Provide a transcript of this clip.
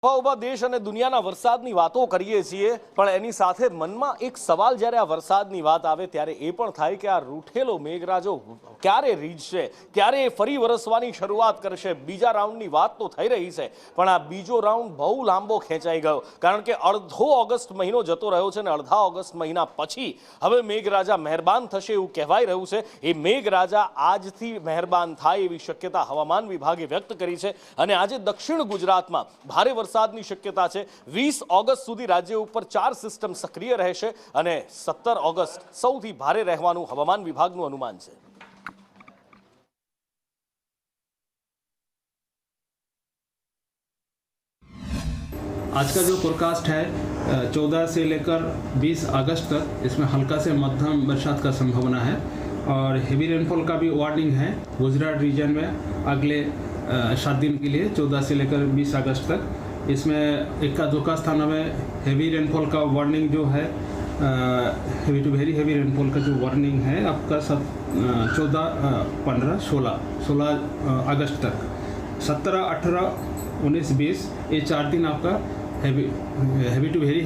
ઉભા દેશ અને દુનિયાના વરસાદની વાતો કરીએ છીએ, પણ એની સાથે મનમાં એક સવાલ જ્યારે આ વરસાદની વાત આવે ત્યારે એ પણ થાય કે આ રૂઠેલો મેઘરાજો ક્યારે રીઝશે, ક્યારે ફરી વરસવાની શરૂઆત કરશે। બીજા રાઉન્ડની વાત તો થઈ રહી છે, પણ આ બીજો રાઉન્ડ બહુ લાંબો ખેંચાઈ ગયો, કારણ કે અડધો ઓગસ્ટ મહિનો જતો રહ્યો છે અને અડધા ઓગસ્ટ મહિના પછી હવે મેઘરાજા મહેરબાન થશે એવું કહેવાઈ રહ્યું છે। એ મેઘરાજા આજથી મહેરબાન થાય એવી શક્યતા હવામાન વિભાગે વ્યક્ત કરી છે અને આજે દક્ષિણ ગુજરાતમાં ભારે વરસાદની શક્યતા છે। 20 ઓગસ્ટ સુધી રાજ્ય ઉપર 4 સિસ્ટમ સક્રિય રહેશે અને 17 ઓગસ્ટ સૌથી ભારે રહેવાનું હવામાન વિભાગનું અનુમાન છે। आज का जो फोरकास्ट है 14 से लेकर 20 अगस्त तक, इसमें हल्का से मध्यम बरसात का संभावना है और हेवी रेनफॉल का भी वार्निंग है गुजरात रीजन में अगले 7 दिन के लिए 14 से लेकर 20 अगस्त तक। इसमें इक्का दुक्का स्थानों में हेवी रेनफॉल का वार्निंग जो है, heavy to very heavy rainfall का जो वार्निंग है आपका 14, 15, 16 अगस्त तक। 17, 18, 19, 20 ये 4 दिन आपका हेवी टू वेरी